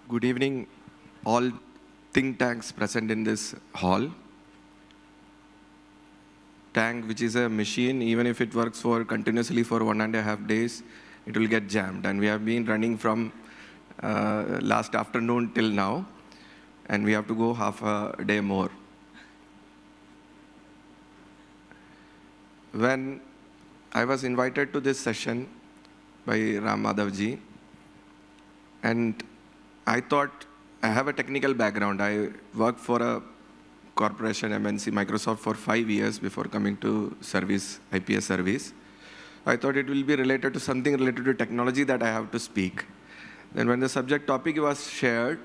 Good evening, all think tanks present in this hall. Tank, which is a machine, even if it works for continuously for 1.5 days, it will get jammed. And we have been running from last afternoon till now, and we have to go half a day more. When I was invited to this session by Ram Madhavji, and I thought I have a technical background. I worked for a corporation, MNC, Microsoft, for 5 years before coming to service, IPS service. I thought it will be related to something related to technology that I have to speak. Then when the subject topic was shared,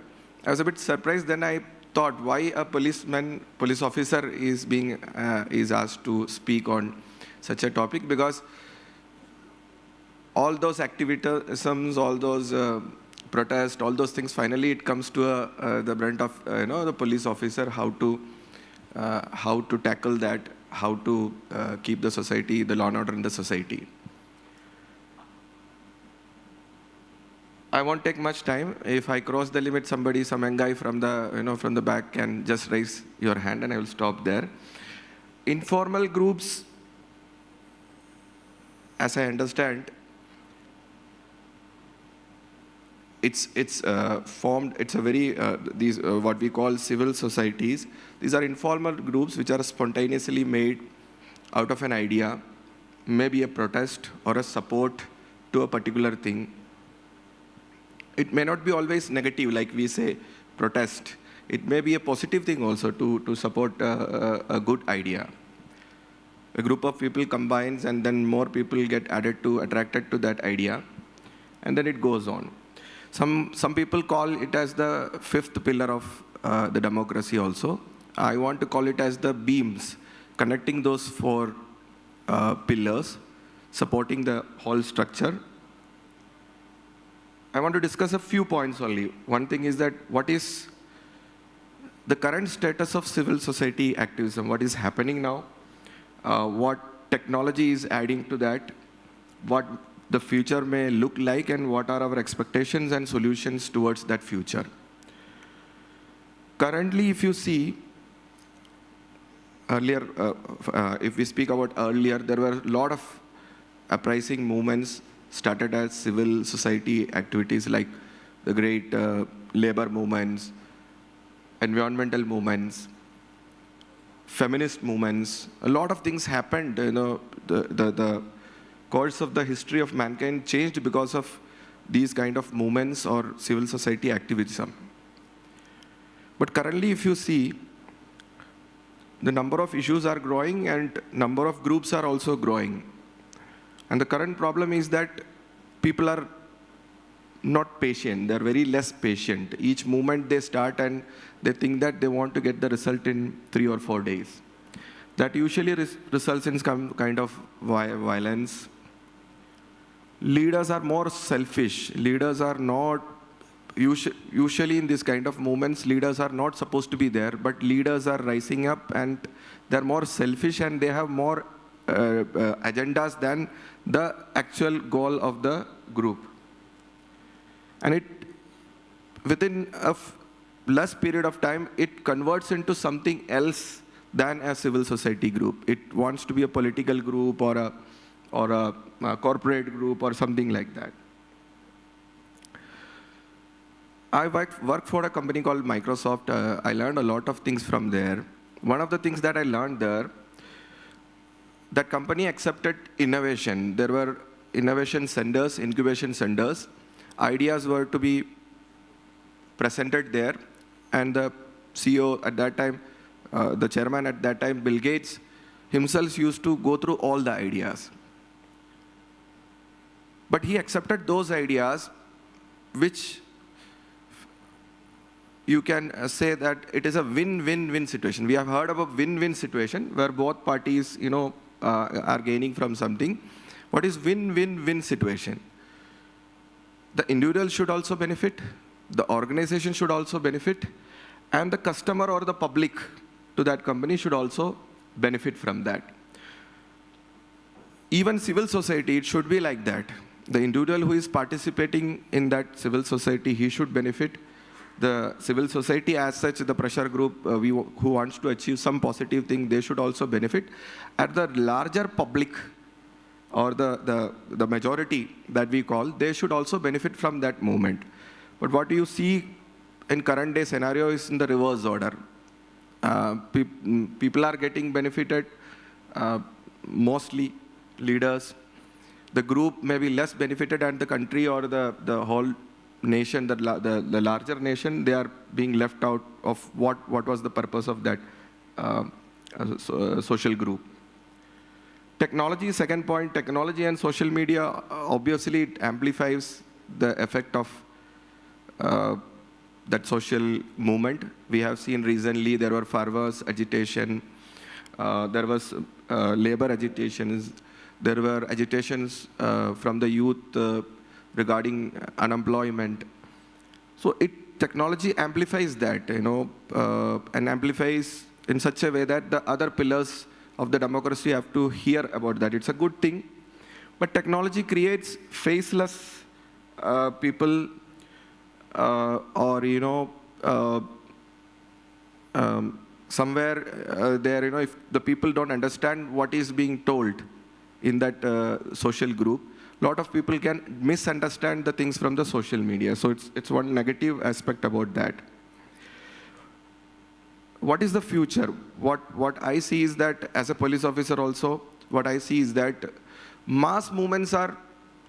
I was a bit surprised. Then I thought, why a police officer is asked to speak on such a topic? Because all those activisms, all those protests, all those things, finally it comes to the brunt of the police officer, how to tackle that, how to keep the society, the law and order in the society. I won't take much time. If I cross the limit, somebody, some young guy from the back can just raise your hand, and I will stop there. Informal groups, as I understand, it's formed. It's a very these what we call civil societies. These are informal groups which are spontaneously made out of an idea, maybe a protest or a support to a particular thing. It may not be always negative, like we say, protest. It may be a positive thing also to support a good idea. A group of people combines, and then more people get attracted to that idea, and then it goes on. Some people call it as the fifth pillar of the democracy also. I want to call it as the beams, connecting those four pillars, supporting the whole structure. I want to discuss a few points only. One thing is that what is the current status of civil society activism? What is happening now? What technology is adding to that? What the future may look like, and what are our expectations and solutions towards that future? Currently, if you see, earlier, if we speak about earlier, there were a lot of uprising movements started as civil society activities, like the great labor movements, environmental movements, feminist movements. A lot of things happened. The course of the history of mankind changed because of these kind of movements or civil society activism. But currently, if you see, the number of issues are growing and number of groups are also growing. And the current problem is that people are not patient. They're very less patient. Each movement they start, and they think that they want to get the result in 3 or 4 days. That usually results in some kind of violence. Leaders are more selfish. Leaders are not, usually in this kind of movements, leaders are not supposed to be there, but leaders are rising up, and they're more selfish, and they have more agendas than the actual goal of the group. And within a less period of time, it converts into something else than a civil society group. It wants to be a political group or a corporate group or something like that. I worked for a company called Microsoft. I learned a lot of things from there. One of the things that I learned there, that company accepted innovation. There were innovation centers, incubation centers. Ideas were to be presented there, and the CEO at that time, the chairman at that time, Bill Gates, himself used to go through all the ideas. But he accepted those ideas, which you can say that it is a win-win-win situation. We have heard of a win-win situation where both parties, are gaining from something. What is win-win-win situation? The individual should also benefit, the organization should also benefit, and the customer or the public to that company should also benefit from that. Even civil society, it should be like that. The individual who is participating in that civil society, he should benefit. the civil society as such, the pressure group who wants to achieve some positive thing, they should also benefit. At the larger public, or the majority that we call, they should also benefit from that movement. But what you see in current day scenario is in the reverse order. People are getting benefited, mostly leaders. The group may be less benefited, and the country or the whole nation, the larger nation, they are being left out of what was the purpose of that social group. Technology, second point, technology and social media, obviously it amplifies the effect of that social movement. We have seen recently there were farmers' agitation, there was labor agitations, there were agitations from the youth regarding unemployment. So technology amplifies that, and amplifies in such a way that the other pillars of the democracy have to hear about that. It's a good thing, but technology creates faceless people, or somewhere there, if the people don't understand what is being told in that social group, a lot of people can misunderstand the things from the social media. So it's one negative aspect about that. What is the future? What I see is that, as a police officer also, what I see is that mass movements are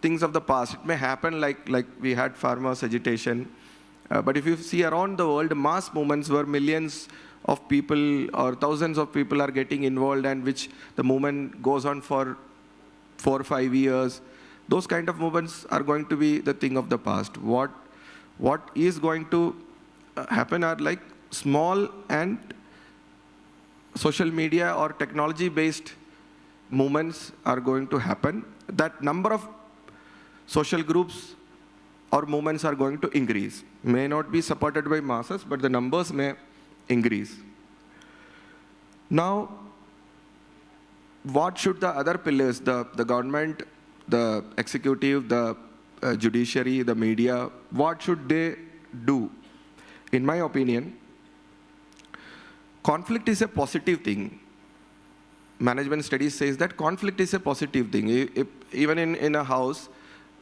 things of the past. It may happen like we had farmers' agitation, but if you see around the world, mass movements where millions of people or thousands of people are getting involved, and which the movement goes on for 4 or 5 years, those kind of movements are going to be the thing of the past. What is going to happen are like small and social media or technology-based movements are going to happen. That number of social groups or movements are going to increase. May not be supported by masses, but the numbers may increase. Now, what should the other pillars, the government, the executive, the judiciary, the media, what should they do? In my opinion, conflict is a positive thing. Management studies says that conflict is a positive thing. Even in a house,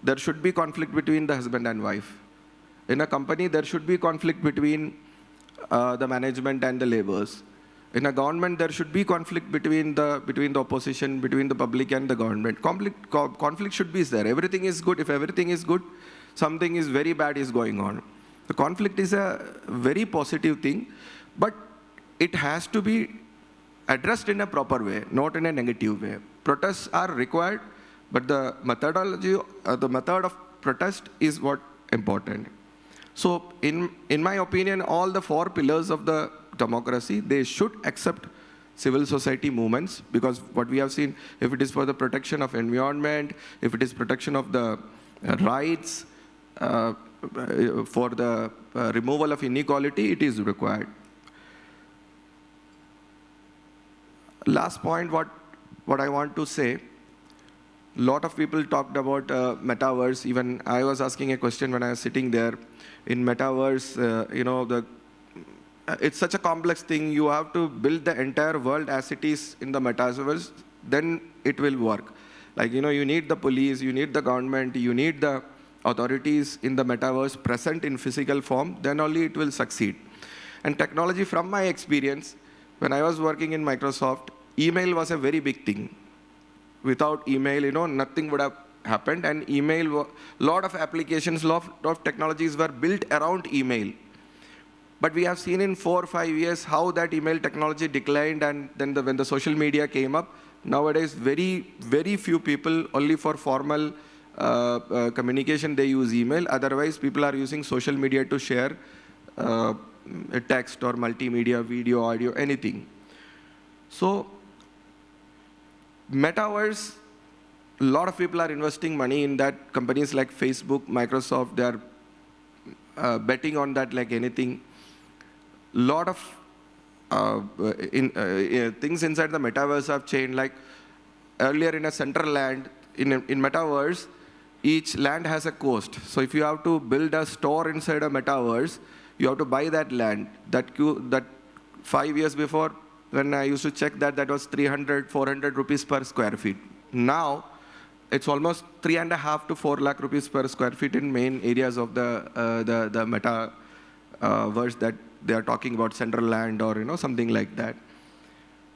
there should be conflict between the husband and wife. In a company, there should be conflict between the management and the laborers. In a government, there should be conflict between the opposition, between the public and the government. Conflict should be there. Everything is good. If everything is good, something is very bad is going on. The conflict is a very positive thing, but it has to be addressed in a proper way, not in a negative way. Protests are required, but the methodology, the method of protest is what important. So in my opinion, all the 4 pillars of the democracy, they should accept civil society movements, because what we have seen, if it is for the protection of environment, if it is protection of the rights, for the removal of inequality, it is required. Last point, what I want to say, a lot of people talked about Metaverse. Even I was asking a question when I was sitting there. In Metaverse, it's such a complex thing. You have to build the entire world as it is in the Metaverse, then it will work. Like, you need the police, you need the government, you need the authorities in the Metaverse present in physical form, then only it will succeed. And technology, from my experience, when I was working in Microsoft, email was a very big thing. Without email, nothing would have happened. And email, a lot of applications, lot of technologies were built around email. But we have seen in 4 or 5 years how that email technology declined, and then when the social media came up, nowadays very, very few people, only for formal communication, they use email. Otherwise, people are using social media to share a text or multimedia, video, audio, anything. So, Metaverse, a lot of people are investing money in that. Companies like Facebook, Microsoft, they are betting on that like anything. A lot of things inside the Metaverse have changed. Like earlier in a central land, in Metaverse, each land has a cost. So if you have to build a store inside a metaverse, you have to buy that land. That 5 years before, when I used to check that, that was 300, 400 rupees per square feet. Now, it's almost 3.5 to 4 lakh rupees per square feet in main areas of the metaverse that they are talking about, central land or something like that.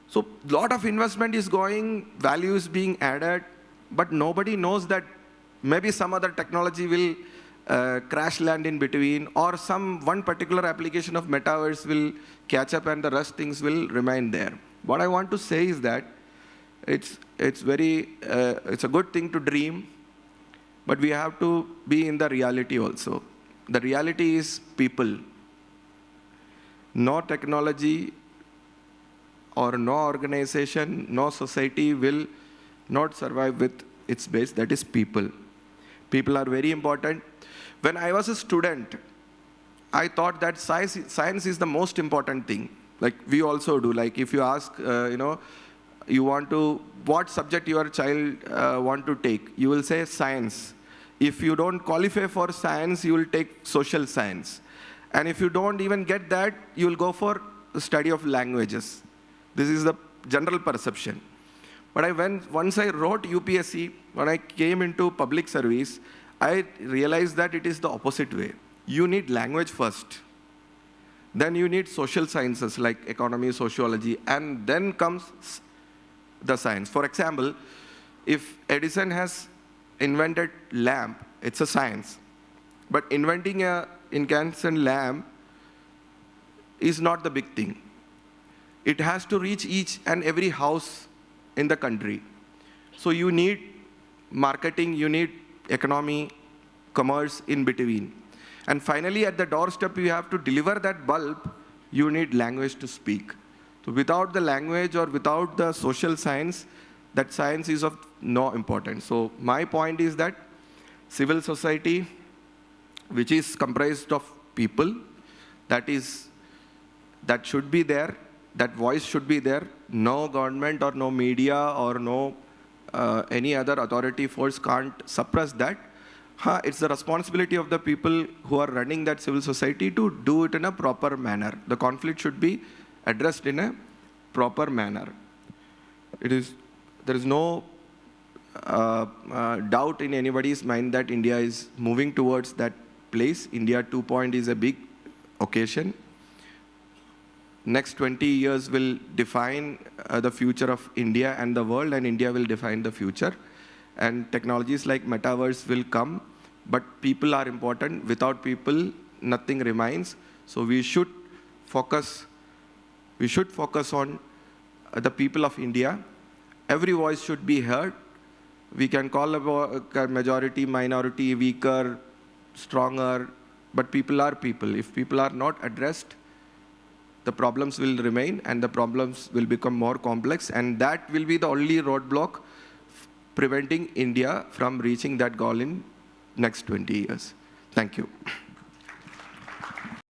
So a lot of investment is going, value is being added, but nobody knows that maybe some other technology will crash land in between, or one particular application of metaverse will catch up and the rest things will remain there. What I want to say is that it's a good thing to dream, but we have to be in the reality also. The reality is people. No technology or no organization, no society will not survive with its base, that is people. People are very important. When I was a student, I thought that science is the most important thing. Like we also do. Like if you ask, what subject your child want to take, you will say science. If you don't qualify for science, you will take social science. And if you don't even get that, you will go for the study of languages. This is the general perception. But once I wrote UPSC, when I came into public service, I realized that it is the opposite way. You need language first. Then you need social sciences like economy, sociology, and then comes the science. For example, if Edison has invented lamp, it's a science. But inventing an incandescent lamp is not the big thing. It has to reach each and every house in the country. So you need marketing, you need economy, commerce in between. And finally, at the doorstep, you have to deliver that bulb, you need language to speak. So without the language or without the social science, that science is of no importance. So my point is that civil society, which is comprised of people, that should be there, that voice should be there. No government or no media or no any other authority force can't suppress that. It's the responsibility of the people who are running that civil society to do it in a proper manner. The conflict should be addressed in a proper manner. There is no doubt in anybody's mind that India is moving towards that place. India 2.0 is a big occasion. Next 20 years will define the future of India and the world, and India will define the future. And technologies like Metaverse will come, but people are important. Without people, nothing remains. So we should focus on the people of India. Every voice should be heard. We can call a majority, minority, weaker, stronger, but people are people. If people are not addressed, the problems will remain and the problems will become more complex, and that will be the only roadblock preventing India from reaching that goal in next 20 years. Thank you.